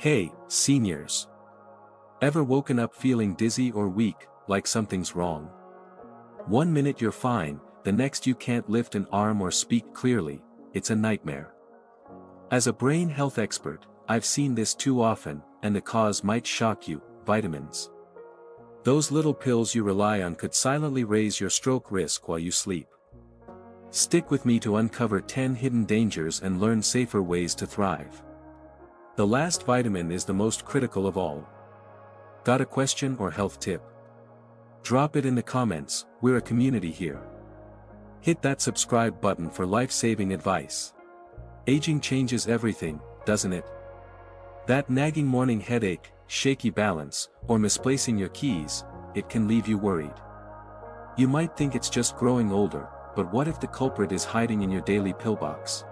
Hey, seniors. Ever woken up feeling dizzy or weak, like something's wrong? One minute you're fine, the next you can't lift an arm or speak clearly. It's a nightmare. As a brain health expert, I've seen this too often, and the cause might shock you: vitamins. Those little pills you rely on could silently raise your stroke risk while you sleep. Stick with me to uncover 10 hidden dangers and learn safer ways to thrive. The last vitamin is the most critical of all. Got a question or health tip? Drop it in the comments, we're a community here. Hit that subscribe button for life-saving advice. Aging changes everything, doesn't it? That nagging morning headache, shaky balance, or misplacing your keys, it can leave you worried. You might think it's just growing older, but what if the culprit is hiding in your daily pillbox?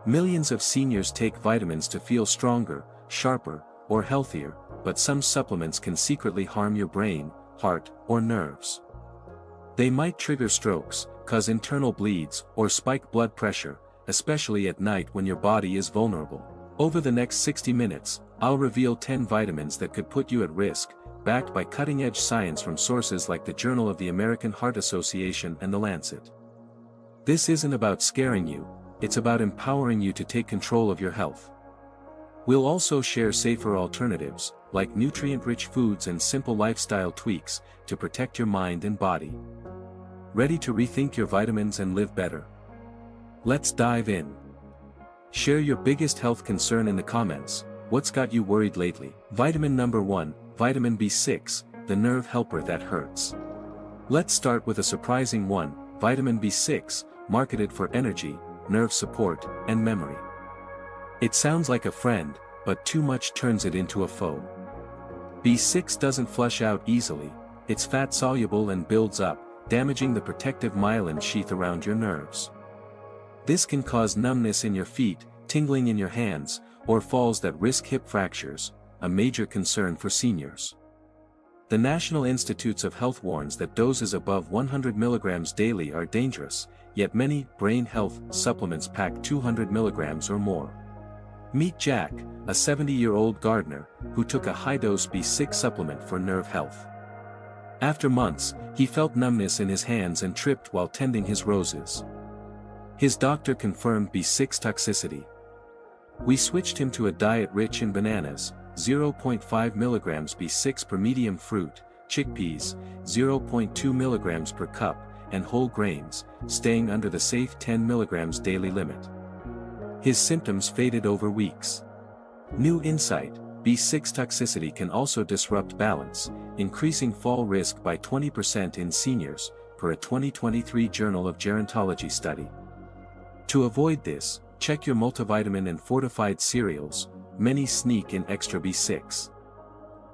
Millions of seniors take vitamins to feel stronger, sharper, or healthier, but some supplements can secretly harm your brain, heart, or nerves. They might trigger strokes, cause internal bleeds, or spike blood pressure, especially at night when your body is vulnerable. Over the next 60 minutes, I'll reveal 10 vitamins that could put you at risk, backed by cutting-edge science from sources like the Journal of the American Heart Association and The Lancet. This isn't about scaring you, it's about empowering you to take control of your health. We'll also share safer alternatives, like nutrient-rich foods and simple lifestyle tweaks, to protect your mind and body. Ready to rethink your vitamins and live better? Let's dive in. Share your biggest health concern in the comments. What's got you worried lately? Vitamin number 1, vitamin B6, the nerve helper that hurts. Let's start with a surprising one: vitamin B6, marketed for energy, nerve support, and memory. It sounds like a friend, but too much turns it into a foe. B6 doesn't flush out easily, it's fat-soluble and builds up, damaging the protective myelin sheath around your nerves. This can cause numbness in your feet, tingling in your hands, or falls that risk hip fractures, a major concern for seniors. The National Institutes of Health warns that doses above 100 mg daily are dangerous, yet many brain health supplements pack 200 mg or more. Meet Jack, a 70-year-old gardener, who took a high-dose B6 supplement for nerve health. After months, he felt numbness in his hands and tripped while tending his roses. His doctor confirmed B6 toxicity. We switched him to a diet rich in bananas, 0.5 mg B6 per medium fruit, chickpeas, 0.2 mg per cup, and whole grains, staying under the safe 10 mg daily limit. His symptoms faded over weeks. New insight: B6 toxicity can also disrupt balance, increasing fall risk by 20% in seniors, per a 2023 Journal of Gerontology study. To avoid this, check your multivitamin and fortified cereals, many sneak in extra B6.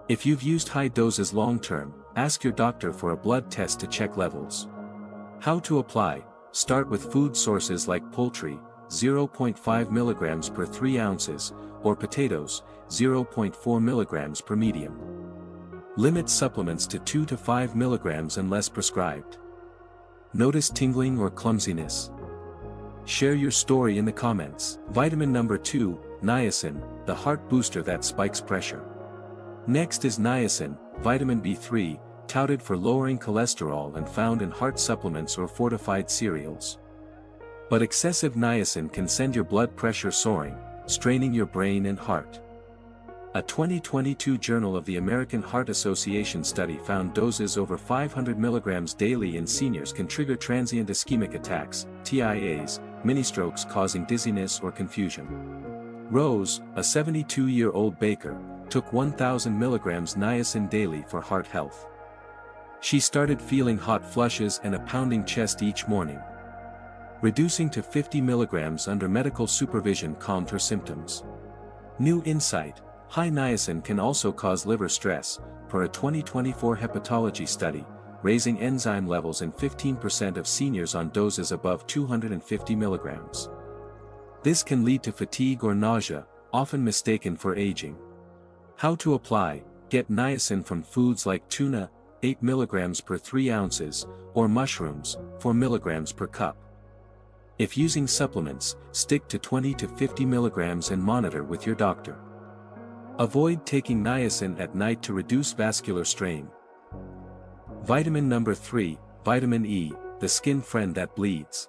If you've used high doses long-term, ask your doctor for a blood test to check levels. How to apply: start with food sources like poultry, 0.5 mg per 3 ounces, or potatoes, 0.4 mg per medium. Limit supplements to 2 to 5 mg unless prescribed. Notice tingling or clumsiness? Share your story in the comments. Vitamin number 2, niacin, the heart booster that spikes pressure. Next is niacin, vitamin B3, touted for lowering cholesterol and found in heart supplements or fortified cereals. But excessive niacin can send your blood pressure soaring, straining your brain and heart. A 2022 Journal of the American Heart Association study found doses over 500 mg daily in seniors can trigger transient ischemic attacks, TIAs, mini-strokes causing dizziness or confusion. Rose, a 72-year-old baker, took 1,000 mg niacin daily for heart health. She started feeling hot flushes and a pounding chest each morning. Reducing to 50 mg under medical supervision calmed her symptoms. New insight: high niacin can also cause liver stress, per a 2024 hepatology study, raising enzyme levels in 15% of seniors on doses above 250 mg. This can lead to fatigue or nausea, often mistaken for aging. How to apply: get niacin from foods like tuna, 8 mg per 3 ounces, or mushrooms, 4 mg per cup. If using supplements, stick to 20 to 50 mg and monitor with your doctor. Avoid taking niacin at night to reduce vascular strain. Vitamin number 3, Vitamin E, the skin friend that bleeds.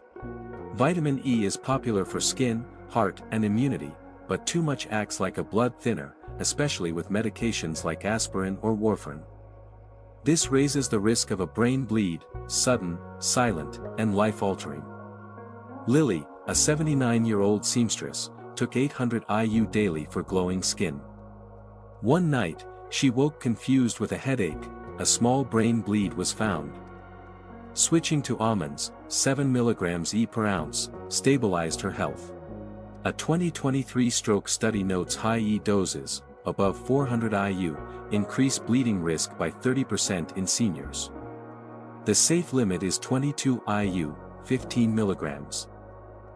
Vitamin E is popular for skin, heart, and immunity, but too much acts like a blood thinner, especially with medications like aspirin or warfarin. This raises the risk of a brain bleed, sudden, silent, and life-altering. Lily, a 79-year-old seamstress, took 800 IU daily for glowing skin. One night, she woke confused with a headache. A small brain bleed was found. Switching to almonds, 7 mg E per ounce, stabilized her health. A 2023 stroke study notes high E doses, above 400 IU, increase bleeding risk by 30% in seniors. The safe limit is 22 IU, 15 mg.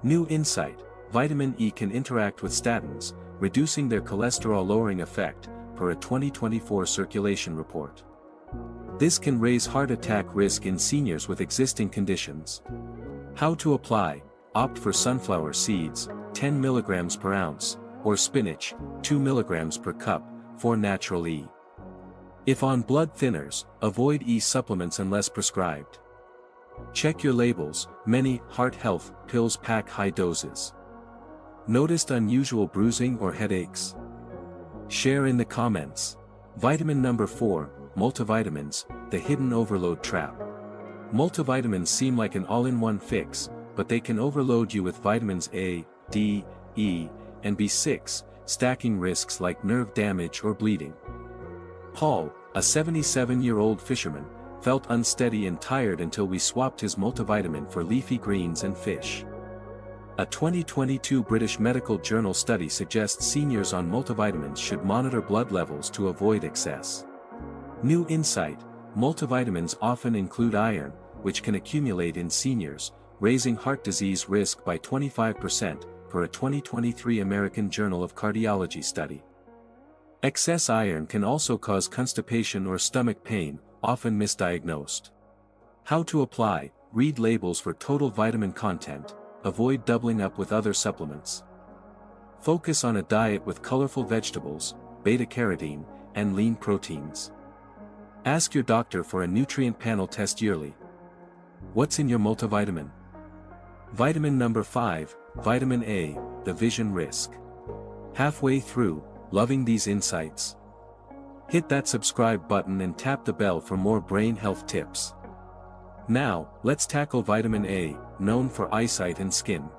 New insight: vitamin E can interact with statins, reducing their cholesterol-lowering effect, per a 2024 circulation report. This can raise heart attack risk in seniors with existing conditions. How to apply: opt for sunflower seeds, 10 mg per ounce, or spinach, 2 mg per cup, for natural E. If on blood thinners, avoid E supplements unless prescribed. Check your labels. Many heart health pills pack high doses. Noticed unusual bruising or headaches? Share in the comments. Vitamin number 4, multivitamins, the hidden overload trap. Multivitamins seem like an all-in-one fix, but they can overload you with vitamins A, D, E, and B6, stacking risks like nerve damage or bleeding. Paul, a 77-year-old fisherman, felt unsteady and tired until we swapped his multivitamin for leafy greens and fish. A 2022 British Medical Journal study suggests seniors on multivitamins should monitor blood levels to avoid excess. New insight: multivitamins often include iron, which can accumulate in seniors, raising heart disease risk by 25%, per a 2023 American Journal of Cardiology study. Excess iron can also cause constipation or stomach pain, often misdiagnosed. How to apply: read labels for total vitamin content, avoid doubling up with other supplements. Focus on a diet with colorful vegetables, beta-carotene, and lean proteins. Ask your doctor for a nutrient panel test yearly. What's in your multivitamin? Vitamin number 5, Vitamin A, the vision risk. Halfway through, loving these insights? Hit that subscribe button and tap the bell for more brain health tips. Now, let's tackle vitamin A, known for eyesight and skin.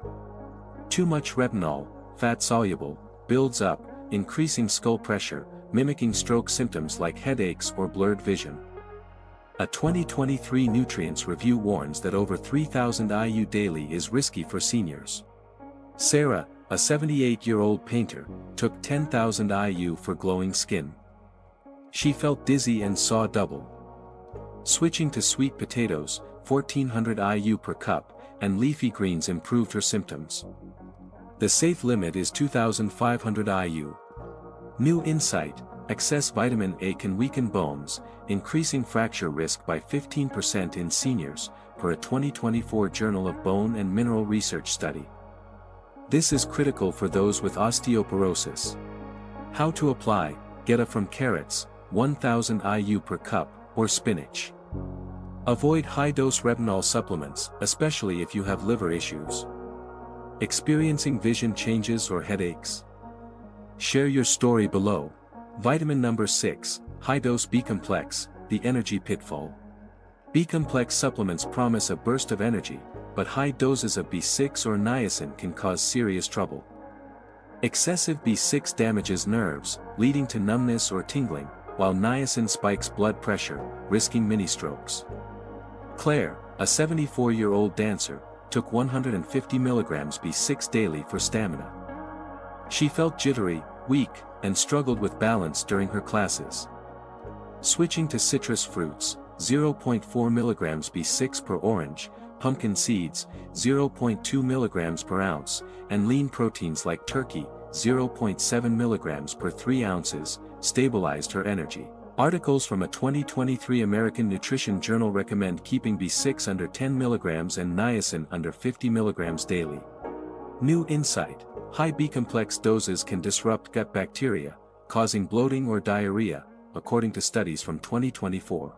Too much retinol, fat-soluble, builds up, increasing skull pressure, mimicking stroke symptoms like headaches or blurred vision. A 2023 Nutrients review warns that over 3,000 IU daily is risky for seniors. Sarah, a 78-year-old painter, took 10,000 IU for glowing skin. She felt dizzy and saw double. Switching to sweet potatoes, 1,400 IU per cup, and leafy greens improved her symptoms. The safe limit is 2,500 IU. New insight: excess vitamin A can weaken bones, increasing fracture risk by 15% in seniors, per a 2024 Journal of Bone and Mineral Research study. This is critical for those with osteoporosis. How to apply: get a from carrots, 1,000 IU per cup, or spinach. Avoid high-dose retinol supplements, especially if you have liver issues. Experiencing vision changes or headaches? Share your story below. Vitamin number 6, high-dose B-complex, the energy pitfall. B-complex supplements promise a burst of energy, but high doses of B6 or niacin can cause serious trouble. Excessive B6 damages nerves, leading to numbness or tingling, while niacin spikes blood pressure, risking mini-strokes. Claire, a 74-year-old dancer, took 150 mg B6 daily for stamina. She felt jittery, weak, and struggled with balance during her classes. Switching to citrus fruits, 0.4 mg B6 per orange, pumpkin seeds, 0.2 mg per ounce, and lean proteins like turkey, 0.7 mg per 3 ounces, stabilized her energy. Articles from a 2023 American Nutrition Journal recommend keeping B6 under 10 mg and niacin under 50 mg daily. New insight: high B-complex doses can disrupt gut bacteria, causing bloating or diarrhea, according to studies from 2024.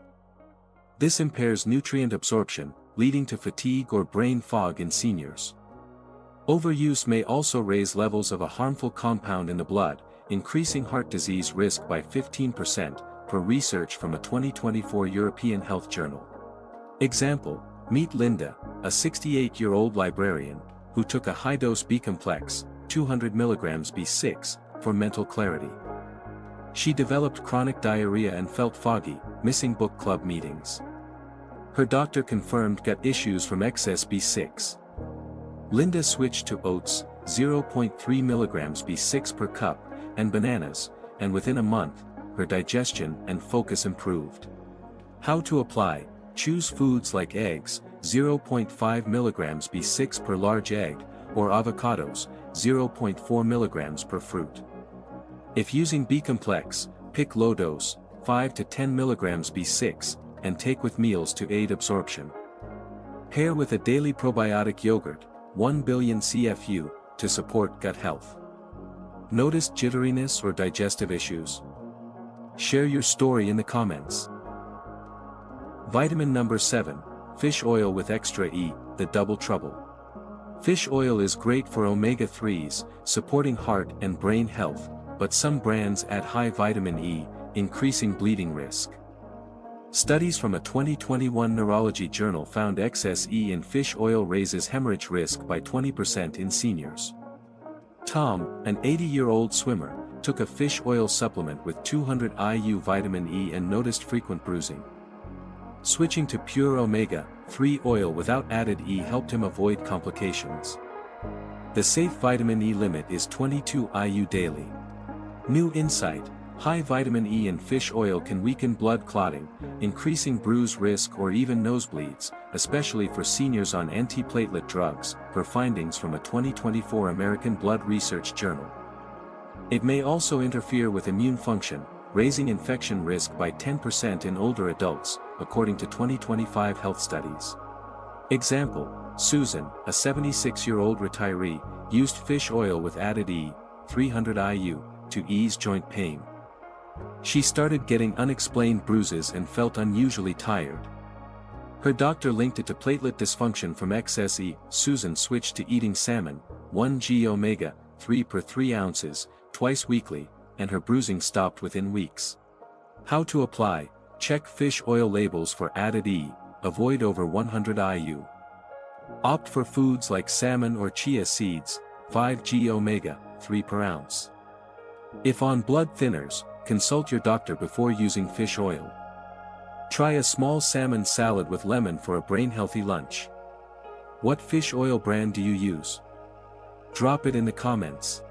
This impairs nutrient absorption, leading to fatigue or brain fog in seniors. Overuse may also raise levels of a harmful compound in the blood, increasing heart disease risk by 15%, per research from a 2024 European Health Journal. Example: meet Linda, a 68-year-old librarian, who took a high-dose B-complex, 200 mg B6, for mental clarity. She developed chronic diarrhea and felt foggy, missing book club meetings. Her doctor confirmed gut issues from excess B6. Linda switched to oats, 0.3 mg B6 per cup, and bananas, and within a month, her digestion and focus improved. How to apply: choose foods like eggs, 0.5 mg B6 per large egg, or avocados, 0.4 mg per fruit. If using B-complex, pick low dose, 5 to 10 mg B6, and take with meals to aid absorption. Pair with a daily probiotic yogurt, 1 billion CFU, to support gut health. Noticed jitteriness or digestive issues? Share your story in the comments. Vitamin number 7, fish oil with extra E, the double trouble. Fish oil is great for omega-3s, supporting heart and brain health, but some brands add high vitamin E, increasing bleeding risk. Studies from a 2021 neurology journal found excess E in fish oil raises hemorrhage risk by 20% in seniors. Tom, an 80-year-old swimmer, took a fish oil supplement with 200 IU vitamin E and noticed frequent bruising. Switching to pure omega-3 oil without added E helped him avoid complications. The safe vitamin E limit is 22 IU daily. New insight: high vitamin E in fish oil can weaken blood clotting, increasing bruise risk or even nosebleeds, especially for seniors on antiplatelet drugs, per findings from a 2024 American Blood Research Journal. It may also interfere with immune function, raising infection risk by 10% in older adults, according to 2025 health studies. Example: Susan, a 76-year-old retiree, used fish oil with added E, 300 IU, to ease joint pain. She started getting unexplained bruises and felt unusually tired. Her doctor linked it to platelet dysfunction from excess E. Susan switched to eating salmon, 1 g omega-3 per 3 ounces, twice weekly, and her bruising stopped within weeks. How to apply: check fish oil labels for added E, avoid over 100 IU. Opt for foods like salmon or chia seeds, 5 g omega-3 per ounce. If on blood thinners, consult your doctor before using fish oil. Try a small salmon salad with lemon for a brain-healthy lunch. What fish oil brand do you use? Drop it in the comments.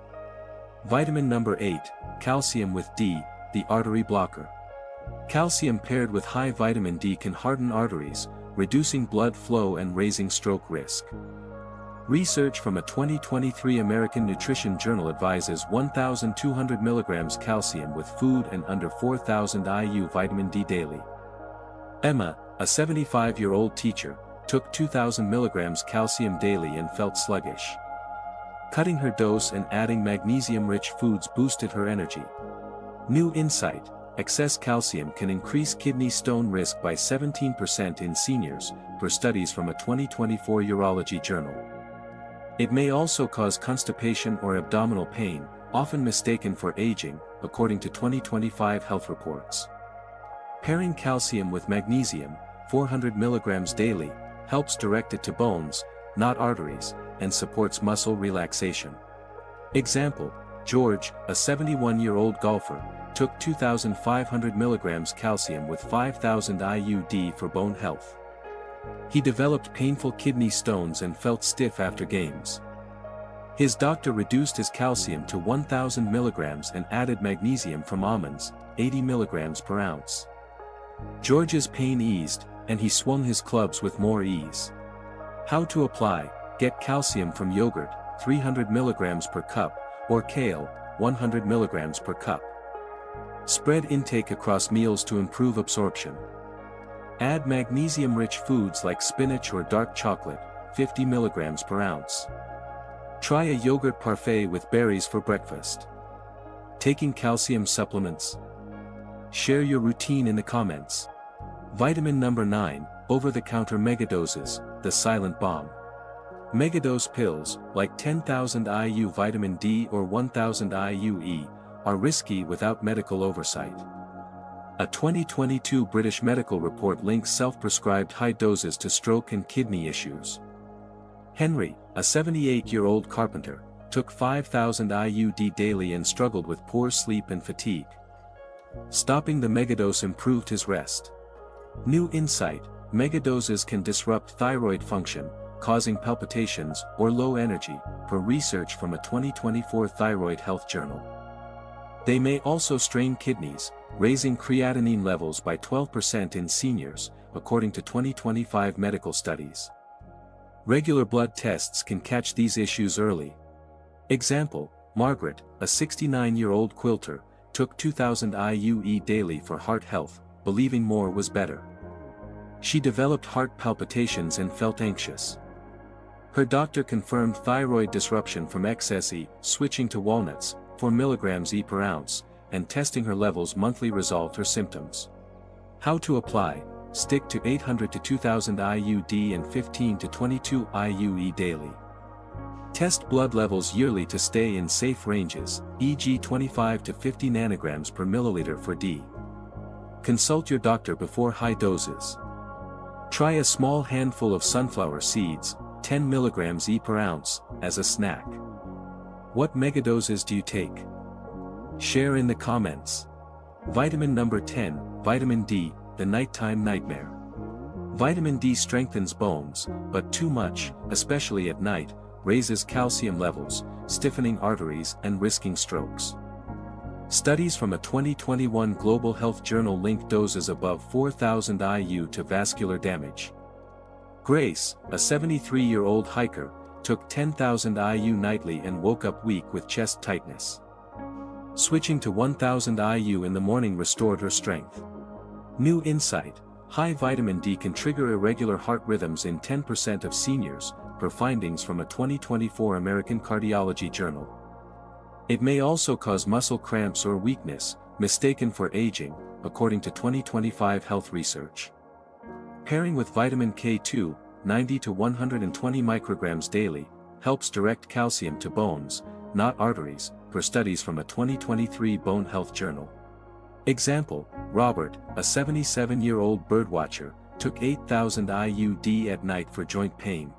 Vitamin number 8, calcium with D, the artery blocker. Calcium paired with high vitamin D can harden arteries, reducing blood flow and raising stroke risk. Research from a 2023 American Nutrition Journal advises 1,200 mg calcium with food and under 4,000 IU vitamin D daily. Emma, a 75-year-old teacher, took 2,000 mg calcium daily and felt sluggish. Cutting her dose and adding magnesium-rich foods boosted her energy. New insight: excess calcium can increase kidney stone risk by 17% in seniors, per studies from a 2024 Urology Journal. It may also cause constipation or abdominal pain, often mistaken for aging, according to 2025 health reports. Pairing calcium with magnesium, 400 mg daily, helps direct it to bones, not arteries, and supports muscle relaxation. Example: George, a 71-year-old golfer, took 2,500 mg calcium with 5,000 IU/D for bone health. He developed painful kidney stones and felt stiff after games. His doctor reduced his calcium to 1,000 mg and added magnesium from almonds, 80 mg per ounce. George's pain eased, and he swung his clubs with more ease. How to apply: get calcium from yogurt, 300 mg per cup, or kale, 100 mg per cup. Spread intake across meals to improve absorption. Add magnesium-rich foods like spinach or dark chocolate, 50 mg per ounce. Try a yogurt parfait with berries for breakfast. Taking calcium supplements? Share your routine in the comments. Vitamin number 9, over-the-counter megadoses, the silent bomb. Megadose pills, like 10,000 IU vitamin D or 1,000 IU-E, are risky without medical oversight. A 2022 British medical report links self-prescribed high doses to stroke and kidney issues. Henry, a 78-year-old carpenter, took 5,000 IUD daily and struggled with poor sleep and fatigue. Stopping the megadose improved his rest. New insight: megadoses can disrupt thyroid function, causing palpitations or low energy, per research from a 2024 Thyroid Health Journal. They may also strain kidneys, raising creatinine levels by 12% in seniors, according to 2025 medical studies. Regular blood tests can catch these issues early. Example: Margaret, a 69-year-old quilter, took 2,000 IU-E daily for heart health, believing more was better. She developed heart palpitations and felt anxious. Her doctor confirmed thyroid disruption from excess E, switching to walnuts, 4 mg E per ounce, and testing her levels monthly resolved her symptoms. How to apply: stick to 800 to 2,000 IUD and 15 to 22 IU-E daily. Test blood levels yearly to stay in safe ranges, e.g. 25 to 50 nanograms per milliliter for D. Consult your doctor before high doses. Try a small handful of sunflower seeds, 10 mg E per ounce, as a snack. What megadoses do you take? Share in the comments. Vitamin number 10, vitamin D, the nighttime nightmare. Vitamin D strengthens bones, but too much, especially at night, raises calcium levels, stiffening arteries and risking strokes. Studies from a 2021 Global Health Journal link doses above 4,000 IU to vascular damage. Grace, a 73-year-old hiker, took 10,000 IU nightly and woke up weak with chest tightness. Switching to 1,000 IU in the morning restored her strength. New insight: high vitamin D can trigger irregular heart rhythms in 10% of seniors, per findings from a 2024 American Cardiology Journal. It may also cause muscle cramps or weakness, mistaken for aging, according to 2025 health research. Pairing with vitamin K2, 90 to 120 micrograms daily, helps direct calcium to bones, not arteries, per studies from a 2023 Bone Health Journal. Example: Robert, a 77-year-old birdwatcher, took 8,000 IUD at night for joint pain.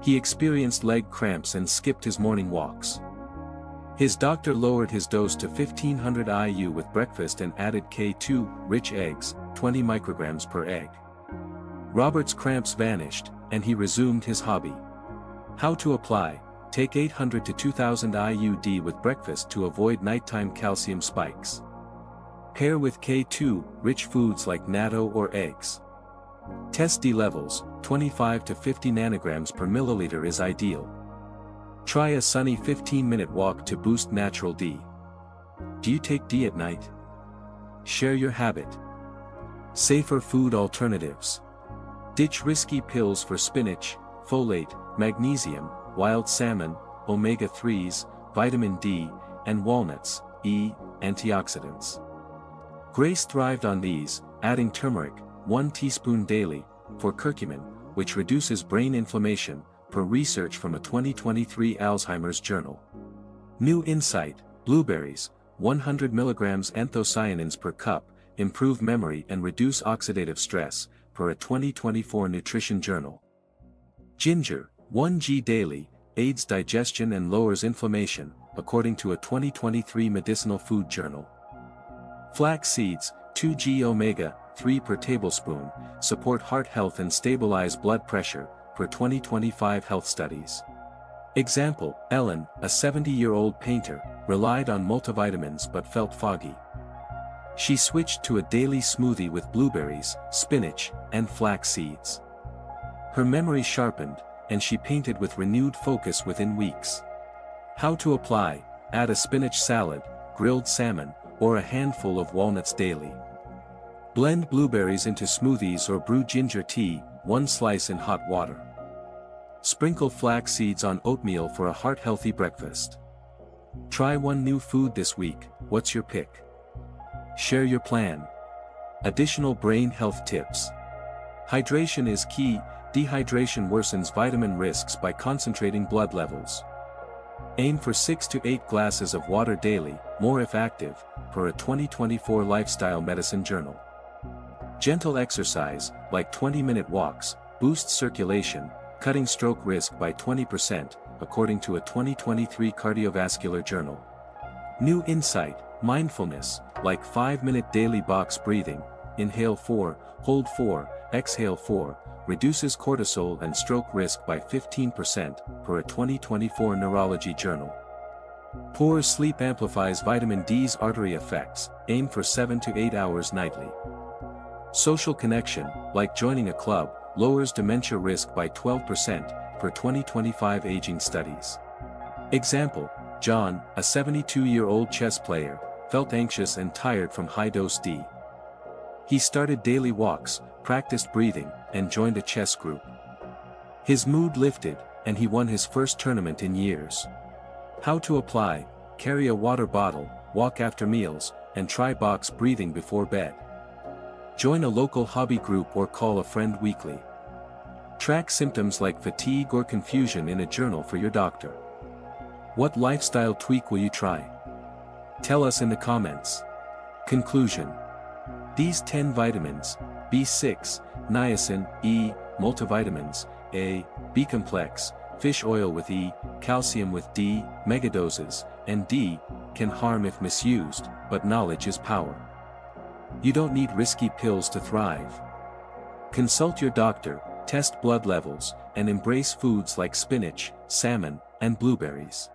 He experienced leg cramps and skipped his morning walks. His doctor lowered his dose to 1,500 IU with breakfast and added K2-rich eggs, 20 micrograms per egg. Robert's cramps vanished, and he resumed his hobby. How to apply: take 800 to 2,000 IUD with breakfast to avoid nighttime calcium spikes. Pair with K2-rich foods like natto or eggs. Test D levels: 25 to 50 nanograms per milliliter is ideal. Try a sunny 15-minute walk to boost natural D. Do you take D at night? Share your habit. Safer food alternatives. Ditch risky pills for spinach, folate, magnesium, wild salmon, omega-3s, vitamin D, and walnuts, E, antioxidants. Grace thrived on these, adding turmeric, 1 teaspoon daily, for curcumin, which reduces brain inflammation, per research from a 2023 Alzheimer's Journal. New insight: blueberries, 100 mg anthocyanins per cup, improve memory and reduce oxidative stress, per a 2024 Nutrition Journal. Ginger, 1 g daily, aids digestion and lowers inflammation, according to a 2023 Medicinal Food Journal. Flax seeds, 2 g omega-3 per tablespoon, support heart health and stabilize blood pressure, per 2025 health studies. Example: Ellen, a 70-year-old painter, relied on multivitamins but felt foggy. She switched to a daily smoothie with blueberries, spinach, and flax seeds. Her memory sharpened, and she painted with renewed focus within weeks. How to apply: add a spinach salad, grilled salmon, or a handful of walnuts daily. Blend blueberries into smoothies or brew ginger tea, 1 slice in hot water. Sprinkle flax seeds on oatmeal for a heart-healthy breakfast. Try one new food this week, what's your pick? Share your plan. Additional brain health tips. Hydration is key, dehydration worsens vitamin risks by concentrating blood levels. Aim for 6 to 8 glasses of water daily, more if active, per a 2024 Lifestyle Medicine Journal. Gentle exercise, like 20-minute walks, boosts circulation, cutting stroke risk by 20%, according to a 2023 Cardiovascular Journal. New insight, mindfulness, like 5-minute daily box breathing, inhale 4, hold 4, exhale 4, reduces cortisol and stroke risk by 15%, per a 2024 Neurology Journal. Poor sleep amplifies vitamin D's artery effects, aim for 7 to 8 hours nightly. Social connection, like joining a club, lowers dementia risk by 12%, per 2025 aging studies. Example, John, a 72-year-old chess player, felt anxious and tired from high-dose D. He started daily walks, practiced breathing, and joined a chess group. His mood lifted, and he won his first tournament in years. How to apply: carry a water bottle, walk after meals, and try box breathing before bed. Join a local hobby group or call a friend weekly. Track symptoms like fatigue or confusion in a journal for your doctor. What lifestyle tweak will you try? Tell us in the comments. Conclusion. These 10 vitamins, B6, niacin, E, multivitamins, A, B-complex, fish oil with E, calcium with D, megadoses, and D, can harm if misused, but knowledge is power. You don't need risky pills to thrive. Consult your doctor, test blood levels, and embrace foods like spinach, salmon, and blueberries.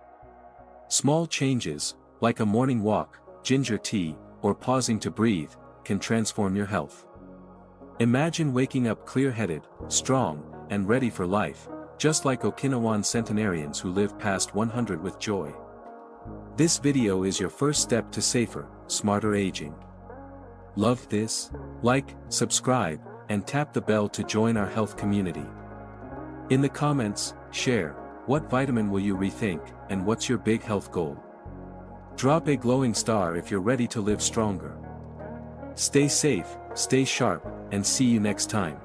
Small changes, like a morning walk, ginger tea, or pausing to breathe, can transform your health. Imagine waking up clear-headed, strong, and ready for life, just like Okinawan centenarians who live past 100 with joy. This video is your first step to safer, smarter aging. Love this? Like, subscribe, and tap the bell to join our health community. In the comments, share, what vitamin will you rethink, and what's your big health goal? Drop a glowing star if you're ready to live stronger. Stay safe, stay sharp, and see you next time.